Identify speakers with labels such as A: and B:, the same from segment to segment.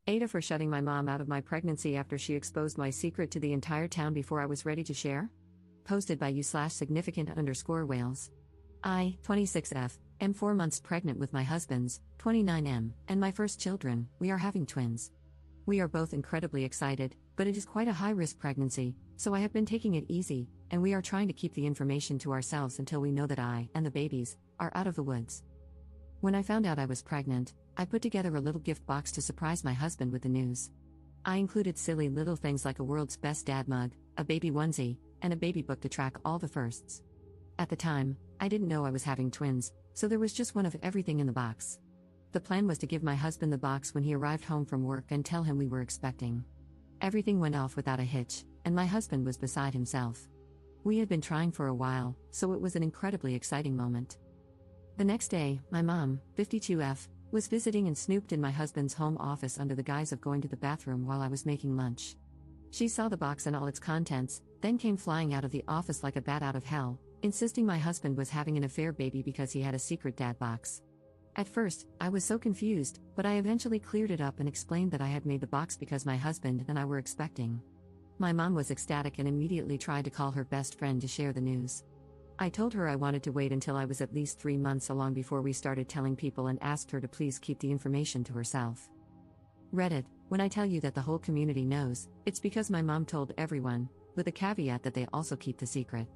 A: AITAH for shutting my mom out of my pregnancy after she exposed my secret to the entire town before I was ready to share? Posted by you/significant_whales. I, 26F, am 4 months pregnant with my husband's, 29M, and my first children. We are having twins. We are both incredibly excited, but it is quite a high-risk pregnancy, so I have been taking it easy, and we are trying to keep the information to ourselves until we know that I, and the babies, are out of the woods. When I found out I was pregnant, I put together a little gift box to surprise my husband with the news. I included silly little things like a world's best dad mug, a baby onesie, and a baby book to track all the firsts. At the time, I didn't know I was having twins, so there was just one of everything in the box. The plan was to give my husband the box when he arrived home from work and tell him we were expecting. Everything went off without a hitch, and my husband was beside himself. We had been trying for a while, so it was an incredibly exciting moment. The next day, my mom, 52F, was visiting and snooped in my husband's home office under the guise of going to the bathroom while I was making lunch. She saw the box and all its contents, then came flying out of the office like a bat out of hell, insisting my husband was having an affair baby because he had a secret dad box. At first, I was so confused, but I eventually cleared it up and explained that I had made the box because my husband and I were expecting. My mom was ecstatic and immediately tried to call her best friend to share the news. I told her I wanted to wait until I was at least 3 months along before we started telling people and asked her to please keep the information to herself. Reddit, when I tell you that the whole community knows, it's because my mom told everyone, with a caveat that they also keep the secret.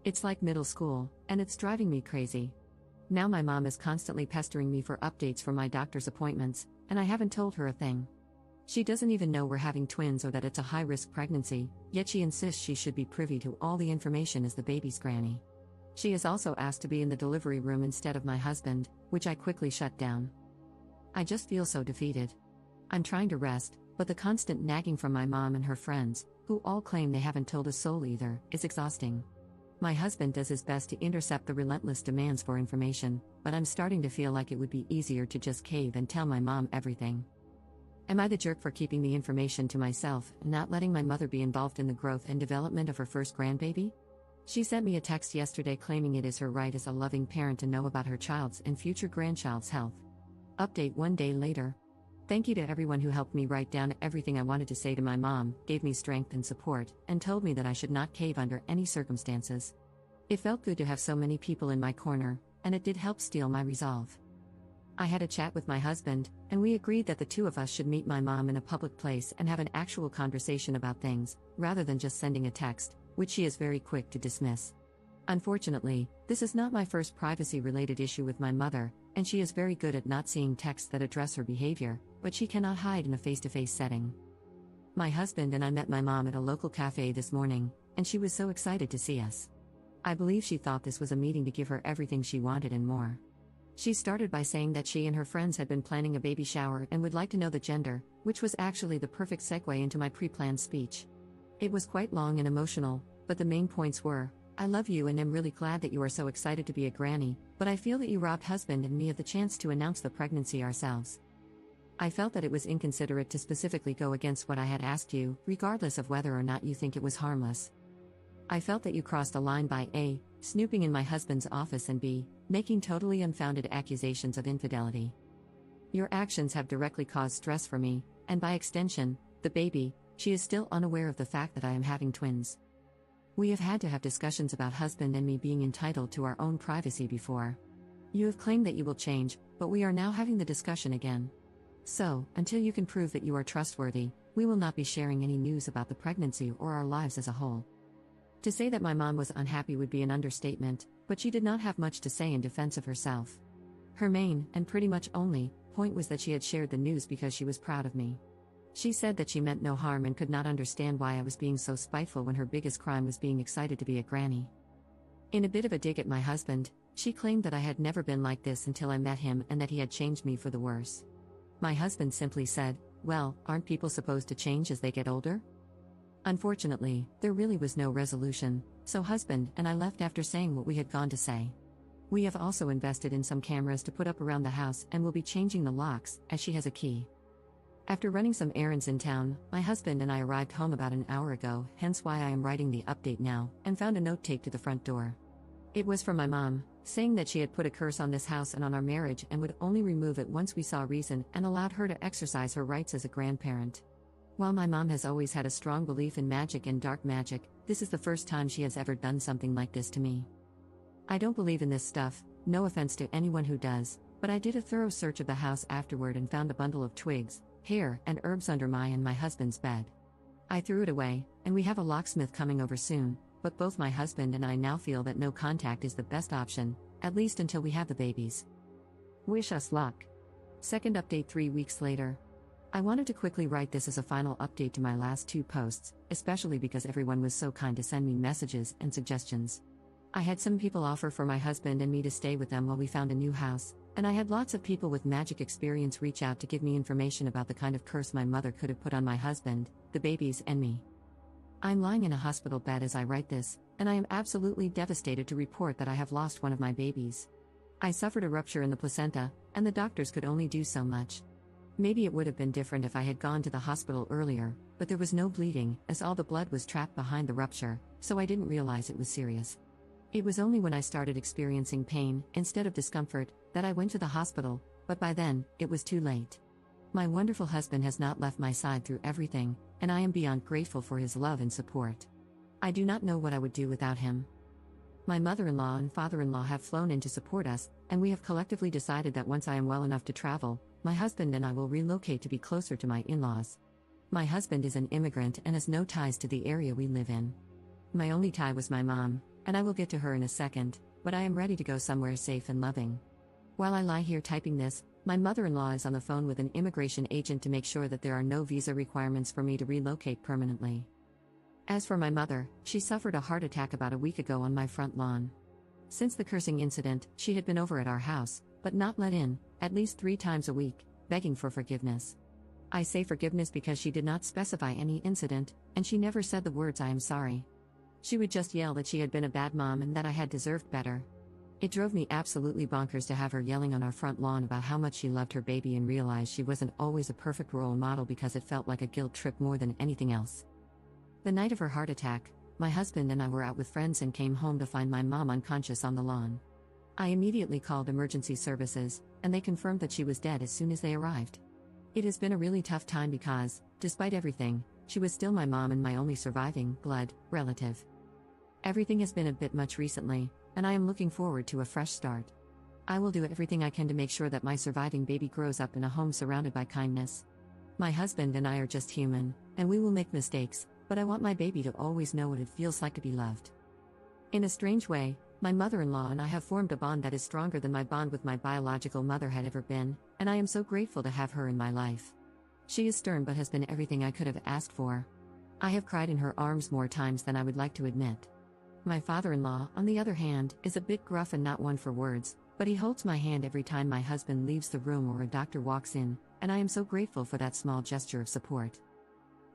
A: It's like middle school, and it's driving me crazy. Now my mom is constantly pestering me for updates for my doctor's appointments, and I haven't told her a thing. She doesn't even know we're having twins or that it's a high-risk pregnancy, yet she insists she should be privy to all the information as the baby's granny. She is also asked to be in the delivery room instead of my husband, which I quickly shut down. I just feel so defeated. I'm trying to rest, but the constant nagging from my mom and her friends, who all claim they haven't told a soul either, is exhausting. My husband does his best to intercept the relentless demands for information, but I'm starting to feel like it would be easier to just cave and tell my mom everything. Am I the jerk for keeping the information to myself and not letting my mother be involved in the growth and development of her first grandbaby? She sent me a text yesterday claiming it is her right as a loving parent to know about her child's and future grandchild's health. Update 1 day later. Thank you to everyone who helped me write down everything I wanted to say to my mom, gave me strength and support, and told me that I should not cave under any circumstances. It felt good to have so many people in my corner, and it did help steel my resolve. I had a chat with my husband, and we agreed that the two of us should meet my mom in a public place and have an actual conversation about things, rather than just sending a text, which she is very quick to dismiss. Unfortunately, this is not my first privacy-related issue with my mother, and she is very good at not seeing texts that address her behavior, but she cannot hide in a face-to-face setting. My husband and I met my mom at a local cafe this morning, and she was so excited to see us. I believe she thought this was a meeting to give her everything she wanted and more. She started by saying that she and her friends had been planning a baby shower and would like to know the gender, which was actually the perfect segue into my pre-planned speech. It was quite long and emotional, but the main points were, I love you and am really glad that you are so excited to be a granny, but I feel that you robbed husband and me of the chance to announce the pregnancy ourselves. I felt that it was inconsiderate to specifically go against what I had asked you, regardless of whether or not you think it was harmless. I felt that you crossed a line by A, snooping in my husband's office, and B, making totally unfounded accusations of infidelity. Your actions have directly caused stress for me, and by extension, the baby. She is still unaware of the fact that I am having twins. We have had to have discussions about husband and me being entitled to our own privacy before. You have claimed that you will change, but we are now having the discussion again. So, until you can prove that you are trustworthy, we will not be sharing any news about the pregnancy or our lives as a whole. To say that my mom was unhappy would be an understatement, but she did not have much to say in defense of herself. Her main, and pretty much only, point was that she had shared the news because she was proud of me. She said that she meant no harm and could not understand why I was being so spiteful when her biggest crime was being excited to be a granny. In a bit of a dig at my husband, she claimed that I had never been like this until I met him and that he had changed me for the worse. My husband simply said, well, aren't people supposed to change as they get older? Unfortunately, there really was no resolution, so husband and I left after saying what we had gone to say. We have also invested in some cameras to put up around the house and will be changing the locks, as she has a key. After running some errands in town, my husband and I arrived home about an hour ago, hence why I am writing the update now, and found a note taped to the front door. It was from my mom, saying that she had put a curse on this house and on our marriage and would only remove it once we saw reason and allowed her to exercise her rights as a grandparent. While my mom has always had a strong belief in magic and dark magic, this is the first time she has ever done something like this to me. I don't believe in this stuff, no offense to anyone who does, but I did a thorough search of the house afterward and found a bundle of twigs, hair, and herbs under my and my husband's bed. I threw it away, and we have a locksmith coming over soon, but both my husband and I now feel that no contact is the best option, at least until we have the babies. Wish us luck. Second update 3 weeks later. I wanted to quickly write this as a final update to my last 2 posts, especially because everyone was so kind to send me messages and suggestions. I had some people offer for my husband and me to stay with them while we found a new house, and I had lots of people with magic experience reach out to give me information about the kind of curse my mother could have put on my husband, the babies, and me. I'm lying in a hospital bed as I write this, and I am absolutely devastated to report that I have lost one of my babies. I suffered a rupture in the placenta, and the doctors could only do so much. Maybe it would have been different if I had gone to the hospital earlier, but there was no bleeding, as all the blood was trapped behind the rupture, so I didn't realize it was serious. It was only when I started experiencing pain, instead of discomfort, that I went to the hospital, but by then, it was too late. My wonderful husband has not left my side through everything, and I am beyond grateful for his love and support. I do not know what I would do without him. My mother-in-law and father-in-law have flown in to support us, and we have collectively decided that once I am well enough to travel, my husband and I will relocate to be closer to my in-laws. My husband is an immigrant and has no ties to the area we live in. My only tie was my mom, and I will get to her in a second, but I am ready to go somewhere safe and loving. While I lie here typing this, my mother-in-law is on the phone with an immigration agent to make sure that there are no visa requirements for me to relocate permanently. As for my mother, she suffered a heart attack about a week ago on my front lawn. Since the cursing incident, she had been over at our house, but not let in, at least 3 times a week, begging for forgiveness. I say forgiveness because she did not specify any incident, and she never said the words "I am sorry." She would just yell that she had been a bad mom and that I had deserved better. It drove me absolutely bonkers to have her yelling on our front lawn about how much she loved her baby and realize she wasn't always a perfect role model because it felt like a guilt trip more than anything else. The night of her heart attack, my husband and I were out with friends and came home to find my mom unconscious on the lawn. I immediately called emergency services, and they confirmed that she was dead as soon as they arrived. It has been a really tough time because, despite everything, she was still my mom and my only surviving blood relative. Everything has been a bit much recently, and I am looking forward to a fresh start. I will do everything I can to make sure that my surviving baby grows up in a home surrounded by kindness. My husband and I are just human, and we will make mistakes, but I want my baby to always know what it feels like to be loved. In a strange way, my mother-in-law and I have formed a bond that is stronger than my bond with my biological mother had ever been, and I am so grateful to have her in my life. She is stern but has been everything I could have asked for. I have cried in her arms more times than I would like to admit. My father-in-law, on the other hand, is a bit gruff and not one for words, but he holds my hand every time my husband leaves the room or a doctor walks in, and I am so grateful for that small gesture of support.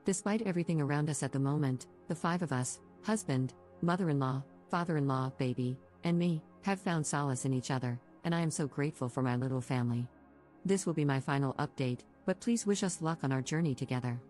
A: Despite everything around us at the moment, the 5 of us, husband, mother-in-law, father-in-law, baby, and me, have found solace in each other, and I am so grateful for my little family. This will be my final update, but please wish us luck on our journey together.